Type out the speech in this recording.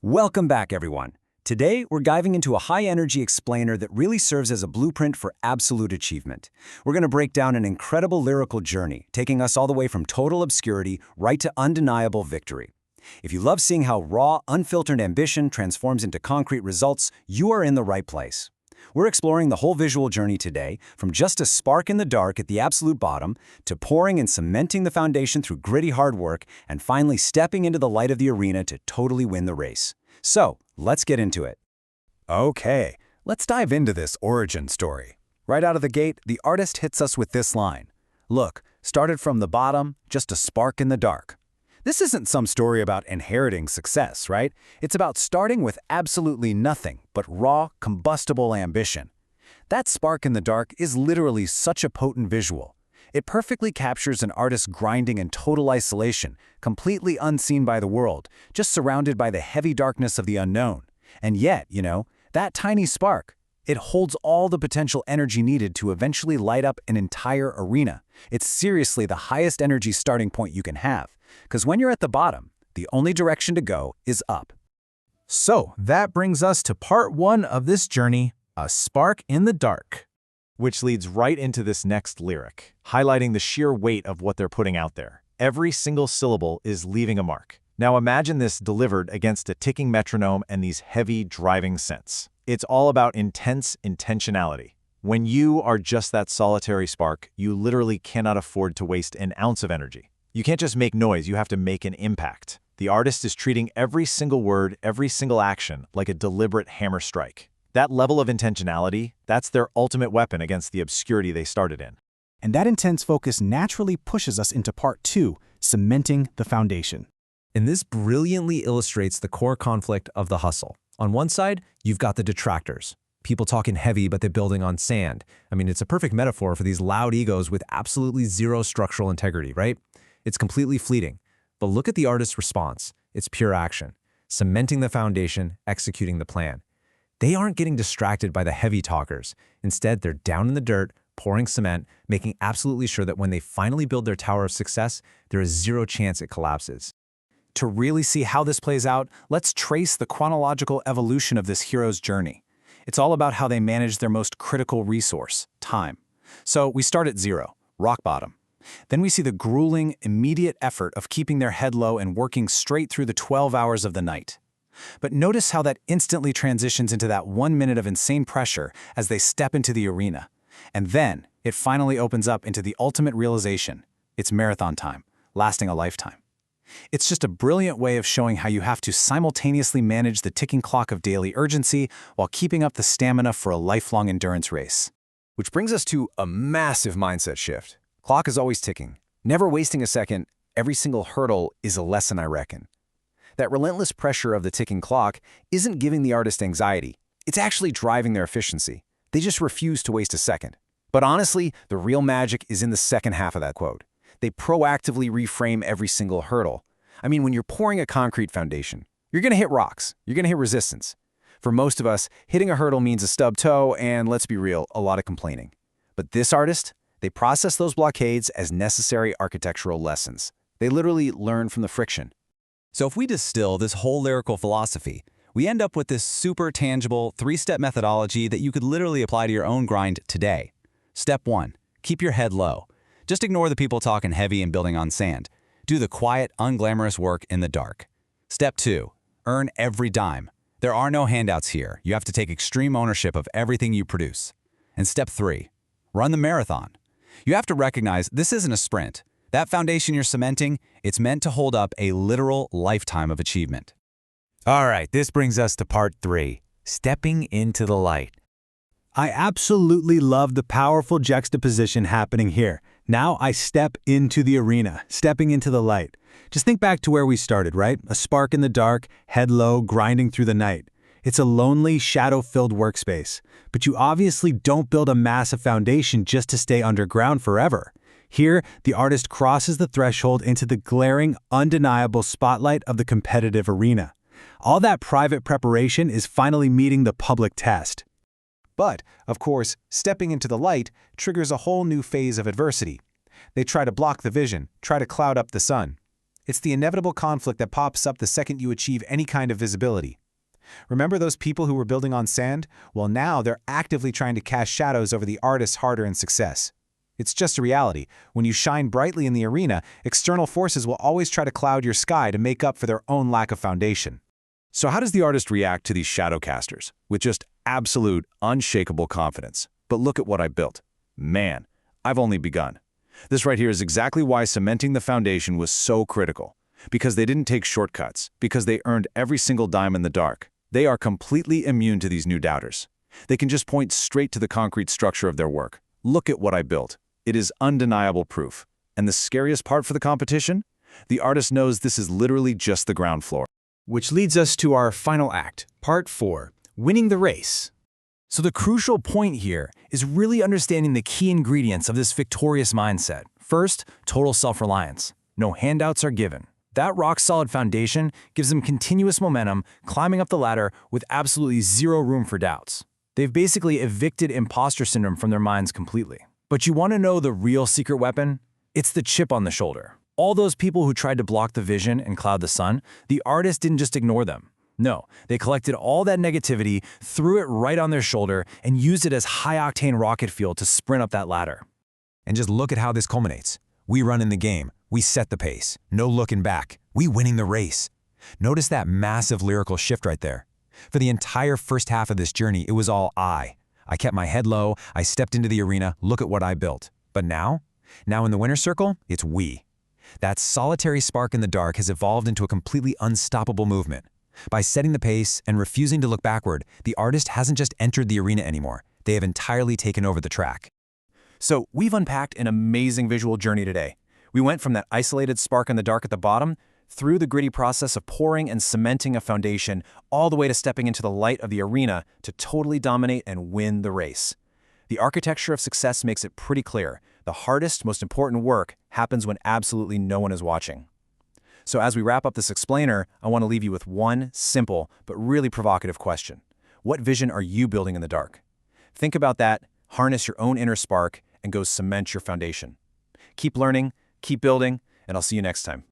Welcome back, everyone. Today, we're diving into a high-energy explainer that really serves as a blueprint for absolute achievement. We're going to break down an incredible lyrical journey, taking us all the way from total obscurity right to undeniable victory. If you love seeing how raw, unfiltered ambition transforms into concrete results, you are in the right place. We're exploring the whole visual journey today, from just a spark in the dark at the absolute bottom, to pouring and cementing the foundation through gritty hard work, and finally stepping into the light of the arena to totally win the race. So, let's get into it. Okay, let's dive into this origin story. Right out of the gate, the artist hits us with this line. Look, started from the bottom, just a spark in the dark. This isn't some story about inheriting success, right? It's about starting with absolutely nothing but raw, combustible ambition. That spark in the dark is literally such a potent visual. It perfectly captures an artist grinding in total isolation, completely unseen by the world, just surrounded by the heavy darkness of the unknown. And yet, that tiny spark, it holds all the potential energy needed to eventually light up an entire arena. It's seriously the highest energy starting point you can have. Because when you're at the bottom, the only direction to go is up. So that brings us to part one of this journey, a spark in the dark, which leads right into this next lyric, highlighting the sheer weight of what they're putting out there. Every single syllable is leaving a mark. Now imagine this delivered against a ticking metronome and these heavy driving synths. It's all about intense intentionality. When you are just that solitary spark, you literally cannot afford to waste an ounce of energy. You can't just make noise, you have to make an impact. The artist is treating every single word, every single action, like a deliberate hammer strike. That level of intentionality, that's their ultimate weapon against the obscurity they started in. And that intense focus naturally pushes us into part two, cementing the foundation. And this brilliantly illustrates the core conflict of the hustle. On one side, you've got the detractors. People talking heavy, but they're building on sand. It's a perfect metaphor for these loud egos with absolutely zero structural integrity, right? It's completely fleeting. But look at the artist's response. It's pure action. Cementing the foundation, executing the plan. They aren't getting distracted by the heavy talkers. Instead, they're down in the dirt, pouring cement, making absolutely sure that when they finally build their tower of success, there is zero chance it collapses. To really see how this plays out, let's trace the chronological evolution of this hero's journey. It's all about how they manage their most critical resource, time. So we start at zero, rock bottom. Then we see the grueling, immediate effort of keeping their head low and working straight through the 12 hours of the night. But notice how that instantly transitions into that 1 minute of insane pressure as they step into the arena. And then it finally opens up into the ultimate realization. It's marathon time, lasting a lifetime. It's just a brilliant way of showing how you have to simultaneously manage the ticking clock of daily urgency while keeping up the stamina for a lifelong endurance race. Which brings us to a massive mindset shift. Clock is always ticking. Never wasting a second, every single hurdle is a lesson, I reckon. That relentless pressure of the ticking clock isn't giving the artist anxiety. It's actually driving their efficiency. They just refuse to waste a second. But honestly, the real magic is in the second half of that quote. They proactively reframe every single hurdle. When you're pouring a concrete foundation, you're going to hit rocks. You're going to hit resistance. For most of us, hitting a hurdle means a stub toe and, let's be real, a lot of complaining. But this artist, they process those blockades as necessary architectural lessons. They literally learn from the friction. So if we distill this whole lyrical philosophy, we end up with this super tangible three-step methodology that you could literally apply to your own grind today. Step 1, keep your head low. Just ignore the people talking heavy and building on sand. Do the quiet, unglamorous work in the dark. Step 2, earn every dime. There are no handouts here. You have to take extreme ownership of everything you produce. And step 3, run the marathon. You have to recognize this isn't a sprint. That foundation you're cementing, it's meant to hold up a literal lifetime of achievement. All right, this brings us to part 3, stepping into the light. I absolutely love the powerful juxtaposition happening here. Now I step into the arena, stepping into the light. Just think back to where we started, right? A spark in the dark, head low, grinding through the night. It's a lonely, shadow-filled workspace. But you obviously don't build a massive foundation just to stay underground forever. Here, the artist crosses the threshold into the glaring, undeniable spotlight of the competitive arena. All that private preparation is finally meeting the public test. But, of course, stepping into the light triggers a whole new phase of adversity. They try to block the vision, try to cloud up the sun. It's the inevitable conflict that pops up the second you achieve any kind of visibility. Remember those people who were building on sand? Well, now they're actively trying to cast shadows over the artist's hard-earned success. It's just a reality. When you shine brightly in the arena, external forces will always try to cloud your sky to make up for their own lack of foundation. So how does the artist react to these shadow casters? With just absolute, unshakable confidence. But look at what I built. Man, I've only begun. This right here is exactly why cementing the foundation was so critical. Because they didn't take shortcuts. Because they earned every single dime in the dark. They are completely immune to these new doubters. They can just point straight to the concrete structure of their work. Look at what I built. It is undeniable proof. And the scariest part for the competition? The artist knows this is literally just the ground floor. Which leads us to our final act, Part 4, Winning the Race. So the crucial point here is really understanding the key ingredients of this victorious mindset. First, total self-reliance. No handouts are given. That rock-solid foundation gives them continuous momentum, climbing up the ladder with absolutely zero room for doubts. They've basically evicted imposter syndrome from their minds completely. But you want to know the real secret weapon? It's the chip on the shoulder. All those people who tried to block the vision and cloud the sun, the artist didn't just ignore them. No, they collected all that negativity, threw it right on their shoulder, and used it as high-octane rocket fuel to sprint up that ladder. And just look at how this culminates. We run in the game. We set the pace. No looking back. We winning the race. Notice that massive lyrical shift right there. For the entire first half of this journey, it was all I. I kept my head low, I stepped into the arena, look at what I built. But now in the winner's circle, it's we. That solitary spark in the dark has evolved into a completely unstoppable movement. By setting the pace and refusing to look backward, the artist hasn't just entered the arena anymore. They have entirely taken over the track. So we've unpacked an amazing visual journey today. We went from that isolated spark in the dark at the bottom, through the gritty process of pouring and cementing a foundation, all the way to stepping into the light of the arena to totally dominate and win the race. The architecture of success makes it pretty clear. The hardest, most important work happens when absolutely no one is watching. So as we wrap up this explainer, I want to leave you with one simple but really provocative question. What vision are you building in the dark? Think about that, harness your own inner spark, and go cement your foundation. Keep learning, keep building, and I'll see you next time.